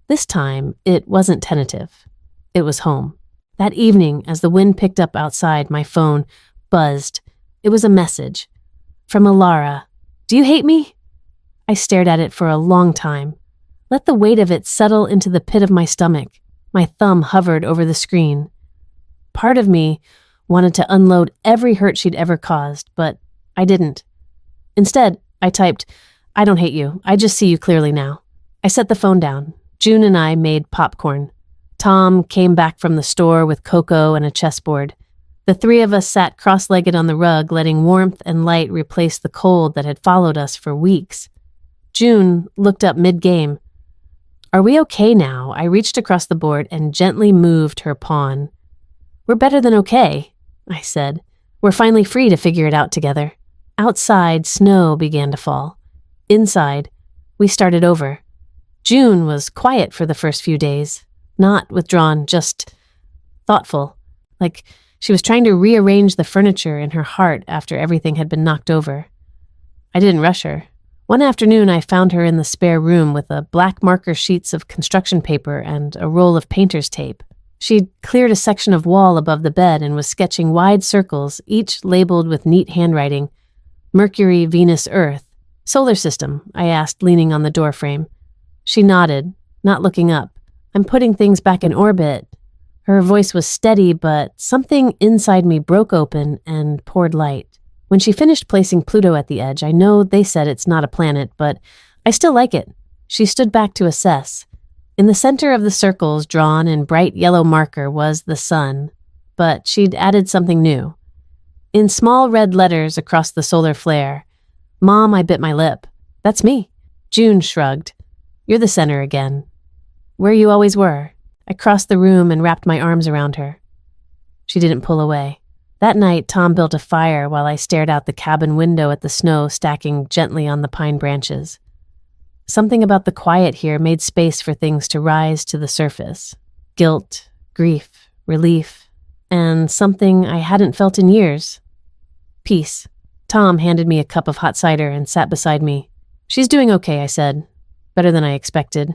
This time, it wasn't tentative. It was home. That evening, as the wind picked up outside, my phone buzzed. It was a message. From Alara. Do you hate me? I stared at it for a long time. Let the weight of it settle into the pit of my stomach. My thumb hovered over the screen. Part of me wanted to unload every hurt she'd ever caused, but I didn't. Instead, I typed, I don't hate you. I just see you clearly now. I set the phone down. June and I made popcorn. Tom came back from the store with cocoa and a chessboard. The three of us sat cross-legged on the rug, letting warmth and light replace the cold that had followed us for weeks. June looked up mid-game. Are we okay now? I reached across the board and gently moved her pawn. We're better than okay, I said. We're finally free to figure it out together. Outside, snow began to fall. Inside, we started over. June was quiet for the first few days. Not withdrawn, just thoughtful. Like she was trying to rearrange the furniture in her heart after everything had been knocked over. I didn't rush her. One afternoon, I found her in the spare room with a black marker sheets of construction paper and a roll of painter's tape. She'd cleared a section of wall above the bed and was sketching wide circles, each labeled with neat handwriting. Mercury, Venus, Earth. Solar system, I asked, leaning on the doorframe. She nodded, not looking up. I'm putting things back in orbit. Her voice was steady, but something inside me broke open and poured light. When she finished placing Pluto at the edge, I know they said it's not a planet, but I still like it. She stood back to assess. In the center of the circles drawn in bright yellow marker was the sun, but she'd added something new. In small red letters across the solar flare, Mom, I bit my lip. That's me. June shrugged. You're the center again. Where you always were. I crossed the room and wrapped my arms around her. She didn't pull away. That night, Tom built a fire while I stared out the cabin window at the snow stacking gently on the pine branches. Something about the quiet here made space for things to rise to the surface. Guilt, grief, relief, and something I hadn't felt in years. Peace. Tom handed me a cup of hot cider and sat beside me. She's doing okay, I said. Better than I expected.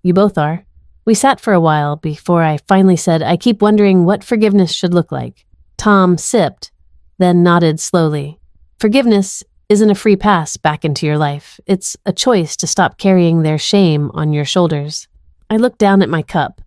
You both are. We sat for a while before I finally said, I keep wondering what forgiveness should look like. Tom sipped, then nodded slowly. Forgiveness isn't a free pass back into your life. It's a choice to stop carrying their shame on your shoulders. I looked down at my cup.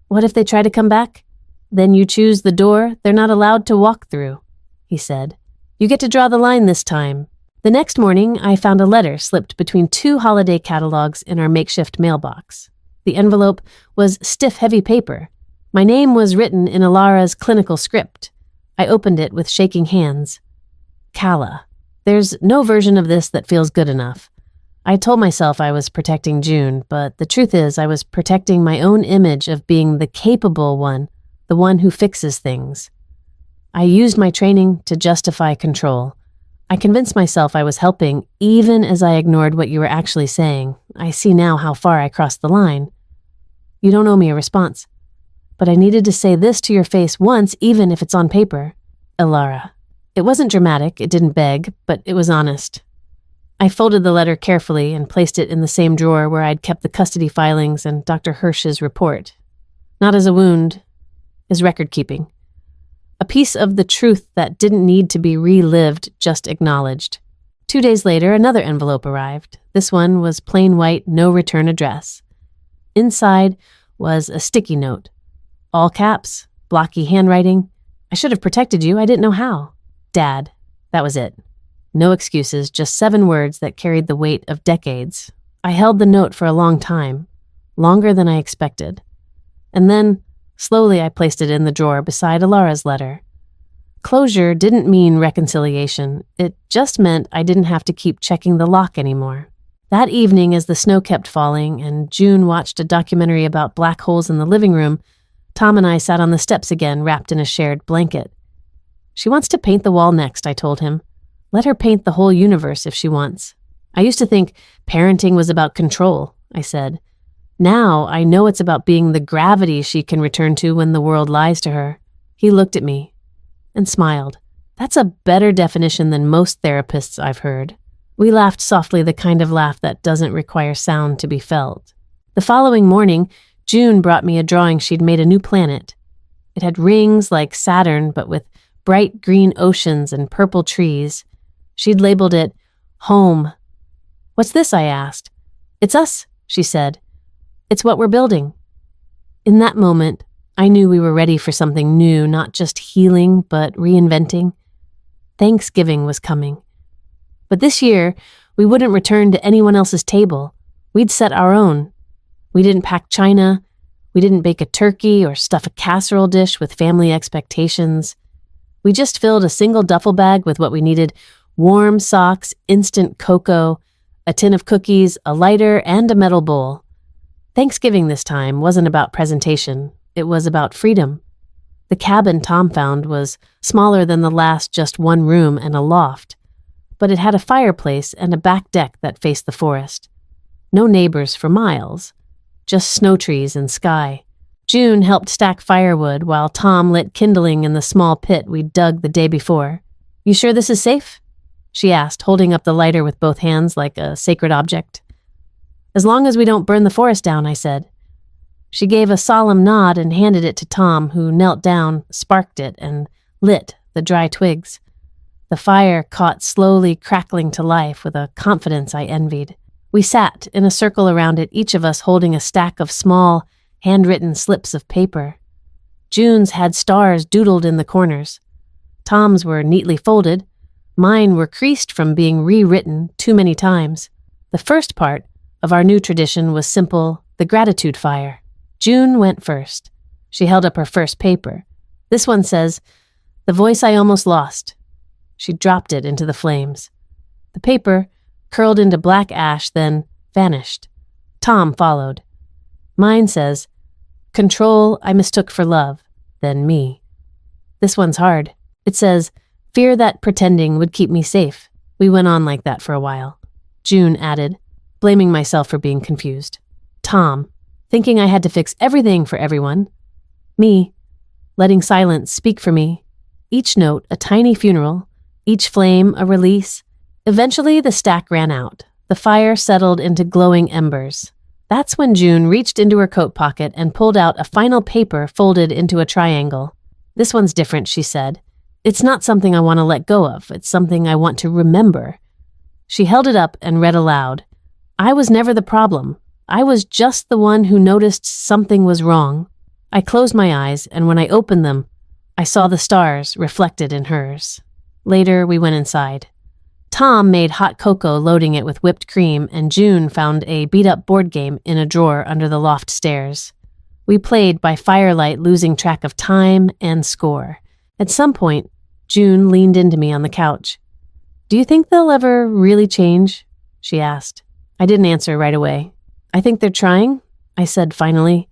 What if they try to come back? Then you choose the door they're not allowed to walk through, he said. You get to draw the line this time. The next morning, I found a letter slipped between 2 holiday catalogs in our makeshift mailbox. The envelope was stiff, heavy paper. My name was written in Alara's clinical script. I opened it with shaking hands. Kala. There's no version of this that feels good enough. I told myself I was protecting June, but the truth is I was protecting my own image of being the capable one, the one who fixes things. I used my training to justify control. I convinced myself I was helping, even as I ignored what you were actually saying. I see now how far I crossed the line. You don't owe me a response. But I needed to say this to your face once, even if it's on paper. Alara. It wasn't dramatic, it didn't beg, but it was honest. I folded the letter carefully and placed it in the same drawer where I'd kept the custody filings and Dr. Hirsch's report. Not as a wound, as record-keeping. A piece of the truth that didn't need to be relived, just acknowledged. 2 days later, another envelope arrived. This one was plain white, no return address. Inside was a sticky note. All caps, blocky handwriting. I should have protected you, I didn't know how. Dad. That was it. No excuses, just 7 words that carried the weight of decades. I held the note for a long time, longer than I expected. And then, slowly I placed it in the drawer beside Alara's letter. Closure didn't mean reconciliation. It just meant I didn't have to keep checking the lock anymore. That evening, as the snow kept falling and June watched a documentary about black holes in the living room, Tom and I sat on the steps again, wrapped in a shared blanket. She wants to paint the wall next, I told him. Let her paint the whole universe if she wants. I used to think parenting was about control, I said. Now I know it's about being the gravity she can return to when the world lies to her. He looked at me and smiled. That's a better definition than most therapists I've heard. We laughed softly, the kind of laugh that doesn't require sound to be felt. The following morning, June brought me a drawing she'd made a new planet. It had rings like Saturn, but with bright green oceans and purple trees. She'd labeled it Home. What's this? I asked. It's us, she said. It's what we're building. In that moment, I knew we were ready for something new, not just healing, but reinventing. Thanksgiving was coming. But this year, we wouldn't return to anyone else's table. We'd set our own. We didn't pack china. We didn't bake a turkey or stuff a casserole dish with family expectations. We just filled a single duffel bag with what we needed: warm socks, instant cocoa, a tin of cookies, a lighter, and a metal bowl. Thanksgiving this time wasn't about presentation. It was about freedom. The cabin Tom found was smaller than the last, just one room and a loft, but it had a fireplace and a back deck that faced the forest. No neighbors for miles, just snow trees and sky. June helped stack firewood while Tom lit kindling in the small pit we'd dug the day before. You sure this is safe? She asked, holding up the lighter with both hands like a sacred object. As long as we don't burn the forest down, I said. She gave a solemn nod and handed it to Tom, who knelt down, sparked it, and lit the dry twigs. The fire caught slowly crackling to life with a confidence I envied. We sat in a circle around it, each of us holding a stack of small, handwritten slips of paper. June's had stars doodled in the corners. Tom's were neatly folded. Mine were creased from being rewritten too many times. The first part of our new tradition was simple: the gratitude fire. June went first. She held up her first paper. This one says, "The voice I almost lost." She dropped it into the flames. The paper curled into black ash, then vanished. Tom followed. Mine says, "Control I mistook for love," then me. This one's hard. It says, "Fear that pretending would keep me safe." We went on like that for a while. June added, blaming myself for being confused. Tom, thinking I had to fix everything for everyone. Me, letting silence speak for me. Each note a tiny funeral, each flame a release. Eventually the stack ran out. The fire settled into glowing embers. That's when June reached into her coat pocket and pulled out a final paper folded into a triangle. "This one's different," she said. "It's not something I want to let go of. It's something I want to remember." She held it up and read aloud. "I was never the problem. I was just the one who noticed something was wrong." I closed my eyes, and when I opened them, I saw the stars reflected in hers. Later, we went inside. Tom made hot cocoa, loading it with whipped cream, and June found a beat-up board game in a drawer under the loft stairs. We played by firelight, losing track of time and score. At some point, June leaned into me on the couch. "Do you think they'll ever really change?" she asked. I didn't answer right away. "I think they're trying," I said finally.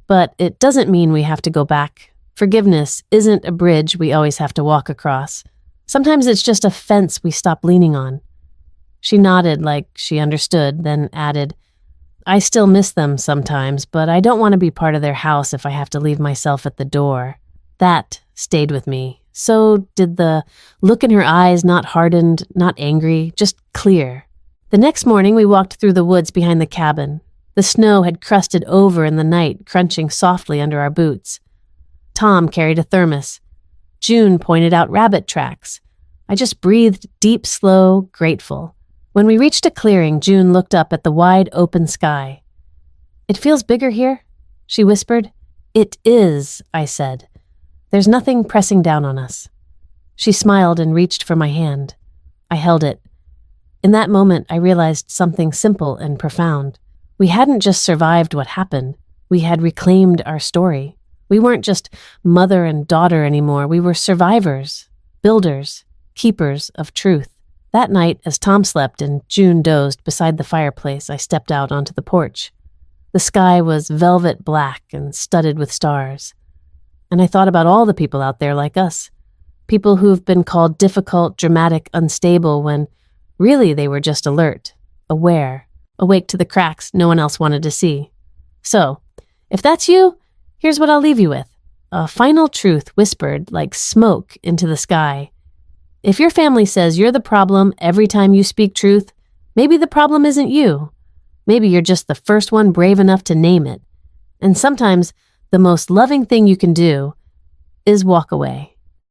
"But it doesn't mean we have to go back. Forgiveness isn't a bridge we always have to walk across. Sometimes it's just a fence we stop leaning on." She nodded like she understood, then added, "I still miss them sometimes, but I don't want to be part of their house if I have to leave myself at the door." That stayed with me. So did the look in her eyes, not hardened, not angry, just clear. The next morning we walked through the woods behind the cabin. The snow had crusted over in the night, crunching softly under our boots. Tom carried a thermos. June pointed out rabbit tracks. I just breathed deep, slow, grateful. When we reached a clearing, June looked up at the wide, open sky. "It feels bigger here," she whispered. "It is," I said. "There's nothing pressing down on us." She smiled and reached for my hand. I held it. In that moment, I realized something simple and profound. We hadn't just survived what happened. We had reclaimed our story. We weren't just mother and daughter anymore. We were survivors, builders, keepers of truth. That night, as Tom slept and June dozed beside the fireplace, I stepped out onto the porch. The sky was velvet black and studded with stars. And I thought about all the people out there like us. People who've been called difficult, dramatic, unstable when really they were just alert, aware, awake to the cracks no one else wanted to see. So, if that's you, here's what I'll leave you with. A final truth whispered like smoke into the sky. If your family says you're the problem every time you speak truth, maybe the problem isn't you. Maybe you're just the first one brave enough to name it. And sometimes the most loving thing you can do is walk away.